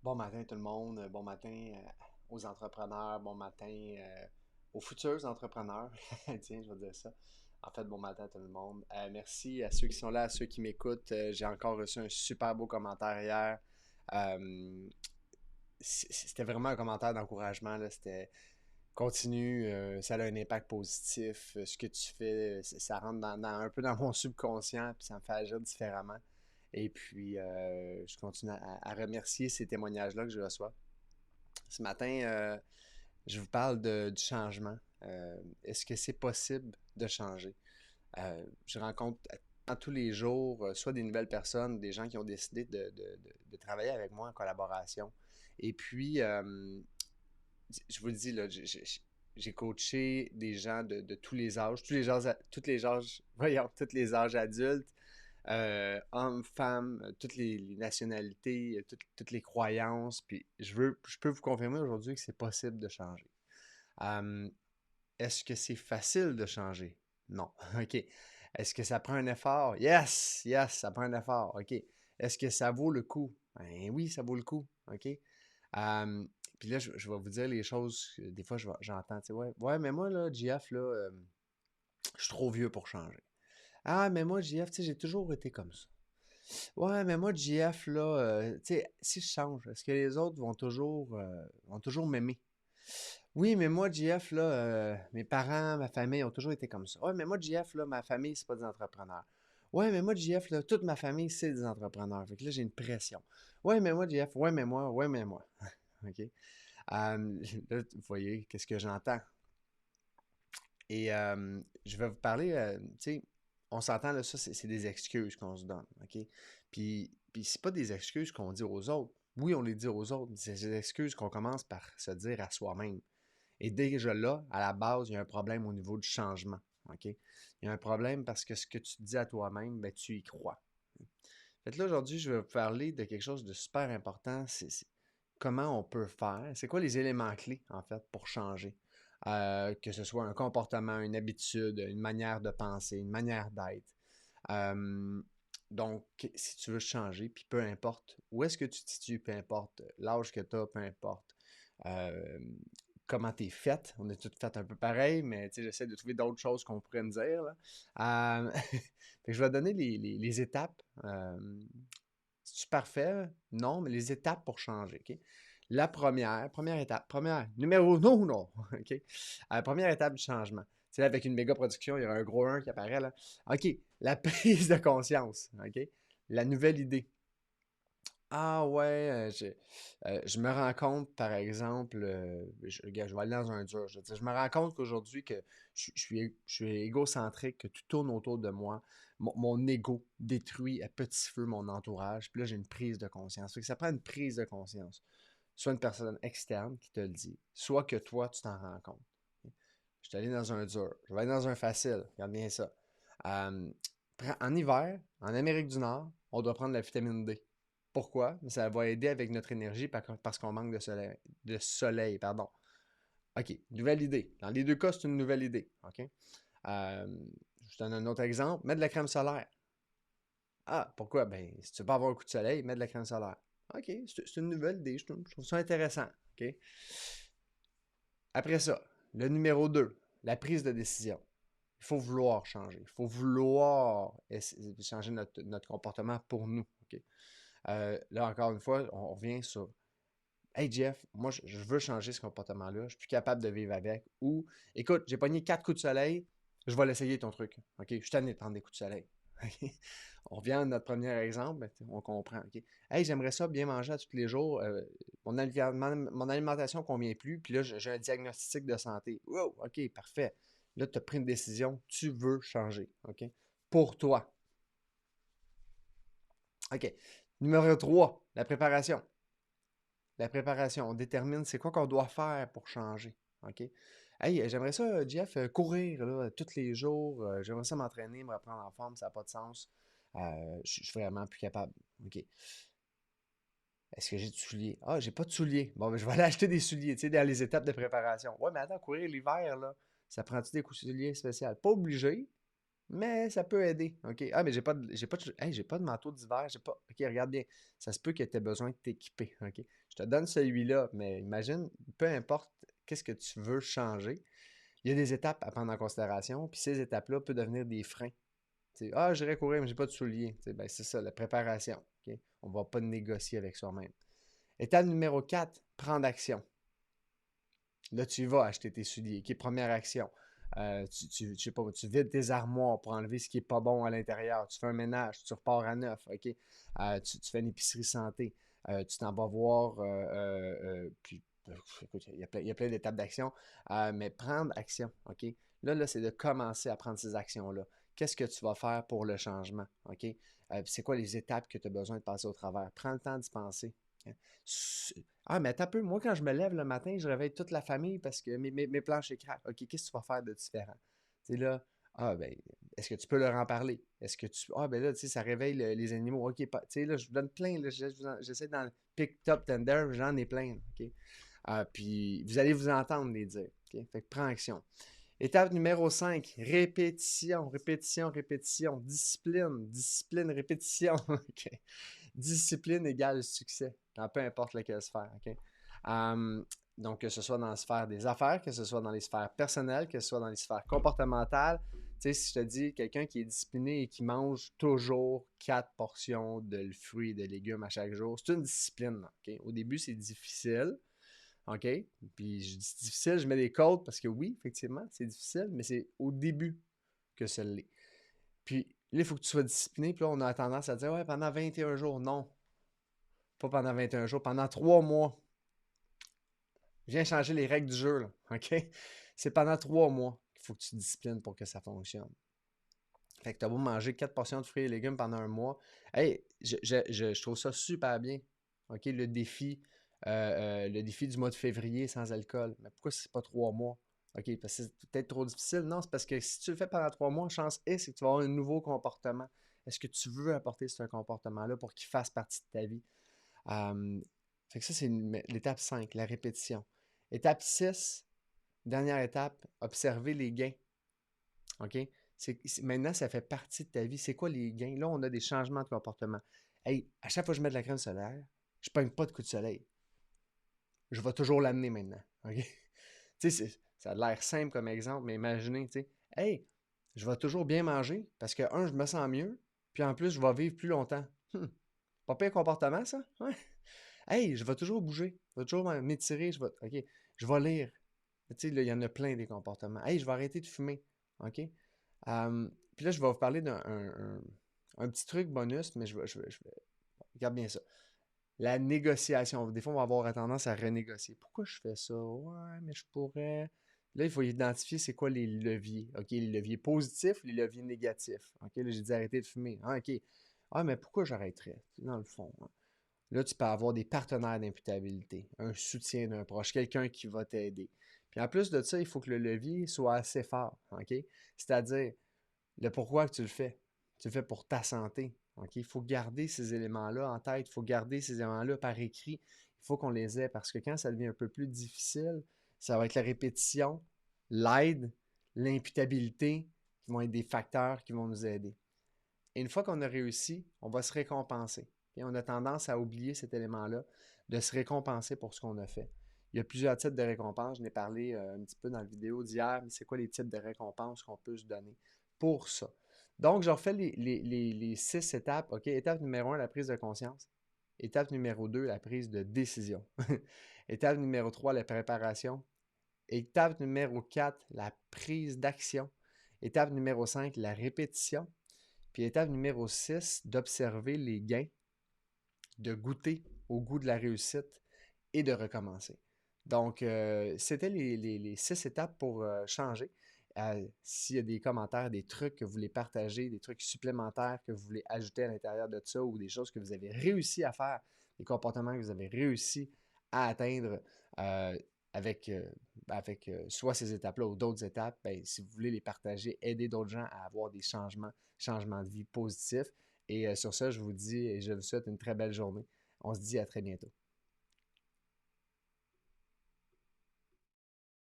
Bon matin tout le monde, bon matin aux entrepreneurs, bon matin aux futurs entrepreneurs. Tiens, je vais dire ça. En fait, bon matin à tout le monde. Merci à ceux qui sont là, à ceux qui m'écoutent. J'ai encore reçu un super beau commentaire hier. Euh, C'était vraiment un commentaire d'encouragement, là. C'était continue, ça a un impact positif. Ce que tu fais, ça rentre un peu dans mon subconscient, puis ça me fait agir différemment. Et puis, je continue à remercier ces témoignages-là que je reçois. Ce matin, je vous parle du changement. Est-ce que c'est possible de changer? Je rencontre tous les jours soit des nouvelles personnes, des gens qui ont décidé de travailler avec moi en collaboration. Et puis, je vous le dis, là, j'ai coaché des gens de tous les âges, tous les âges, voyons, tous les âges adultes, hommes, femmes, toutes les nationalités, toutes les croyances. Puis je peux vous confirmer aujourd'hui que c'est possible de changer. Euh, Est-ce que c'est facile de changer? Non. OK. Est-ce que ça prend un effort? Yes, yes, ça prend un effort. OK. Est-ce que ça vaut le coup? Ben oui, ça vaut le coup. OK. Euh, Puis là, je vais vous dire les choses que des fois j'entends. Tu sais, ouais, ouais, mais moi, là, JF, là, je suis trop vieux pour changer. Ah, mais moi, JF, tu sais, j'ai toujours été comme ça. Ouais, mais moi, JF, là, tu sais, si je change, est-ce que les autres vont toujours m'aimer? Oui, mais moi, JF, là, mes parents, ma famille ont toujours été comme ça. Ouais, mais moi, JF, là, ma famille, c'est pas des entrepreneurs. Ouais, mais moi, JF, là, toute ma famille, c'est des entrepreneurs. Fait que là, j'ai une pression. Ouais, mais moi, JF, ouais, mais moi. OK? Là, vous voyez, qu'est-ce que j'entends? Et je vais vous parler, tu sais, on s'entend, là, ça, c'est des excuses qu'on se donne, OK? Puis c'est pas des excuses qu'on dit aux autres. Oui, on les dit aux autres, mais c'est des excuses qu'on commence par se dire à soi-même. Et déjà là, à la base, il y a un problème au niveau du changement, OK? Il y a un problème parce que ce que tu te dis à toi-même, ben, tu y crois. Fait que là, aujourd'hui, je vais vous parler de quelque chose de super important. C'est comment on peut faire. C'est quoi les éléments clés, en fait, pour changer? Que ce soit un comportement, une habitude, une manière de penser, une manière d'être. Euh, donc, si tu veux changer, puis peu importe où est-ce que tu te situes, peu importe l'âge que tu as, peu importe euh, comment tu es faite. On est toutes faites un peu pareil, mais j'essaie de trouver d'autres choses qu'on pourrait me dire. Là. Fait que je vais donner les étapes. C'est-tu parfait? Non, mais les étapes pour changer. OK? La première étape, numéro non, non. OK? Première étape du changement. C'est là, avec une méga production, il y aura un gros 1 qui apparaît là. OK, la prise de conscience. OK? La nouvelle idée. Ah ouais, je me rends compte, par exemple, regarde, je vais aller dans un dur. Je veux dire, je me rends compte qu'aujourd'hui, que je suis égocentrique, que tout tourne autour de moi. Mon ego détruit à petit feu mon entourage. Puis là, j'ai une prise de conscience. Fait que ça prend une prise de conscience. Soit une personne externe qui te le dit, soit que toi, tu t'en rends compte. Je suis allé dans un dur. Je vais aller dans un facile. Regarde bien ça. Euh, En hiver, en Amérique du Nord, on doit prendre la vitamine D. Pourquoi? Ça va aider avec notre énergie parce qu'on manque de soleil. De soleil, pardon. OK, nouvelle idée. Dans les deux cas, c'est une nouvelle idée. OK? Je donne un autre exemple. Mets de la crème solaire. Ah, pourquoi? Ben, si tu veux pas avoir un coup de soleil, mets de la crème solaire. OK, c'est une nouvelle idée. Je trouve ça intéressant. OK? Après ça, le numéro 2, la prise de décision. Il faut vouloir changer. Il faut vouloir changer notre comportement pour nous. OK? Là, encore une fois, on revient sur Hey Jeff, moi je veux changer ce comportement-là, je suis plus capable de vivre avec. Ou écoute, j'ai pogné 4 coups de soleil, je vais l'essayer ton truc. OK? Je suis tanné de prendre des coups de soleil. OK? On revient à notre premier exemple, ben, on comprend. OK? Hey, j'aimerais ça bien manger à tous les jours. Mon alimentation ne convient plus, puis là, j'ai un diagnostic de santé. Wow, OK, parfait. Là, tu as pris une décision, tu veux changer. OK? Pour toi. OK. Numéro 3, la préparation. La préparation, on détermine c'est quoi qu'on doit faire pour changer. OK? Hey, j'aimerais ça, Jeff, courir là, tous les jours. J'aimerais ça m'entraîner, me reprendre en forme, ça n'a pas de sens. Je suis vraiment plus capable. OK. Est-ce que j'ai de souliers? Ah, j'ai pas de souliers. Bon, ben, je vais aller acheter des souliers, tu sais, dans les étapes de préparation. Ouais, mais attends, courir l'hiver, là, ça prend-tu des souliers spéciaux? Pas obligé, mais ça peut aider. OK? Ah, mais j'ai pas de manteau d'hiver, j'ai pas. OK, regarde bien. Ça se peut que tu aies besoin de t'équiper. OK? Je te donne celui-là, mais imagine, peu importe qu'est-ce que tu veux changer, il y a des étapes à prendre en considération, puis ces étapes-là peuvent devenir des freins. Tu sais, ah, j'irai courir, mais j'ai pas de souliers. Tu sais, ben, c'est ça, la préparation. OK? On va pas négocier avec soi-même. Étape numéro 4, prendre action. Là, tu vas acheter tes souliers, qui est première action. Je sais pas, tu vides tes armoires pour enlever ce qui n'est pas bon à l'intérieur. Tu fais un ménage, tu repars à neuf, OK? Tu fais une épicerie santé. Tu t'en vas voir, puis, écoute, il y a plein d'étapes d'action, mais prendre action, OK? Là, c'est de commencer à prendre ces actions-là. Qu'est-ce que tu vas faire pour le changement, OK? C'est quoi les étapes que tu as besoin de passer au travers? Prends le temps d'y penser. Hein. Ah, mais attends un peu, moi, quand je me lève le matin, je réveille toute la famille parce que mes planches craquent. OK, qu'est-ce que tu vas faire de différent? Tu sais, là, ah, ben, est-ce que tu peux leur en parler? Est-ce que tu. Ah, ben là, tu sais, ça réveille les animaux. OK, tu sais, là, je vous donne plein, là, j'essaie dans le pick top tender, j'en ai plein, OK? Puis, vous allez vous entendre les dire, OK? Fait que prends action. Étape numéro 5, répétition, répétition, répétition, discipline, discipline, répétition. OK? Discipline égale succès, dans peu importe laquelle sphère. OK? Donc, que ce soit dans la sphère des affaires, que ce soit dans les sphères personnelles, que ce soit dans les sphères comportementales. Tu sais, si je te dis quelqu'un qui est discipliné et qui mange toujours 4 portions de fruits et de légumes à chaque jour, c'est une discipline. OK? Au début, c'est difficile. OK? Puis je dis difficile, je mets des codes parce que oui, effectivement, c'est difficile, mais c'est au début que ça l'est. Puis là, il faut que tu sois discipliné. Puis là, on a tendance à dire, ouais, pendant 21 jours. Non, pas pendant 21 jours, pendant 3 mois. Viens changer les règles du jeu, là. OK? C'est pendant 3 mois qu'il faut que tu te disciplines pour que ça fonctionne. Fait que tu as beau manger 4 portions de fruits et légumes pendant un mois. Hey, je trouve ça super bien. OK? Le défi du mois de février sans alcool. Mais pourquoi c'est pas 3 mois? OK, parce que c'est peut-être trop difficile. Non, c'est parce que si tu le fais pendant 3 mois, chance est, c'est que tu vas avoir un nouveau comportement. Est-ce que tu veux apporter ce comportement-là pour qu'il fasse partie de ta vie? Fait que ça, c'est l'étape 5, la répétition. Étape 6, dernière étape, observer les gains. OK? Maintenant, ça fait partie de ta vie. C'est quoi les gains? Là, on a des changements de comportement. Hey, à chaque fois que je mets de la crème solaire, je ne pogne pas de coup de soleil. Je vais toujours l'amener maintenant. OK? Tu sais, ça a l'air simple comme exemple, mais imaginez, tu sais, hey, je vais toujours bien manger parce que, un, je me sens mieux, puis en plus, je vais vivre plus longtemps. Pas pire comportement, ça? Ouais. Hey, je vais toujours bouger, je vais toujours m'étirer, OK, je vais lire. Tu sais, là, il y en a plein des comportements. Hey, je vais arrêter de fumer. OK? Puis là, je vais vous parler d'un un petit truc bonus, mais regarde bien ça. La négociation. Des fois, on va avoir tendance à renégocier. Pourquoi je fais ça? Ouais, mais je pourrais. Là, il faut identifier c'est quoi les leviers. OK, les leviers positifs, les leviers négatifs. OK, là, j'ai dit arrêter de fumer. Ah, OK. Ah, mais pourquoi j'arrêterais? Dans le fond. Hein. Là, tu peux avoir des partenaires d'imputabilité, un soutien d'un proche, quelqu'un qui va t'aider. Puis en plus de ça, il faut que le levier soit assez fort. OK? C'est-à-dire, le pourquoi que tu le fais. Tu le fais pour ta santé. OK? Il faut garder ces éléments-là en tête. Il faut garder ces éléments-là par écrit. Il faut qu'on les ait parce que quand ça devient un peu plus difficile, ça va être la répétition, l'aide, l'imputabilité qui vont être des facteurs qui vont nous aider. Et une fois qu'on a réussi, on va se récompenser. Et on a tendance à oublier cet élément-là, de se récompenser pour ce qu'on a fait. Il y a plusieurs types de récompenses. Je n'ai parlé un petit peu dans la vidéo d'hier, mais c'est quoi les types de récompenses qu'on peut se donner pour ça. Donc, je refais les 6 étapes. OK, étape numéro 1, la prise de conscience. Étape numéro 2, la prise de décision. Étape numéro 3, la préparation. Étape numéro 4, la prise d'action. Étape numéro 5, la répétition. Puis étape numéro 6, d'observer les gains, de goûter au goût de la réussite et de recommencer. Donc, c'était les 6 étapes pour changer. S'il y a des commentaires, des trucs que vous voulez partager, des trucs supplémentaires que vous voulez ajouter à l'intérieur de ça ou des choses que vous avez réussi à faire, des comportements que vous avez réussi à atteindre euh, avec, soit ces étapes-là ou d'autres étapes, ben, si vous voulez les partager, aider d'autres gens à avoir des changements de vie positifs. Et sur ça, je vous dis et je vous souhaite une très belle journée. On se dit à très bientôt.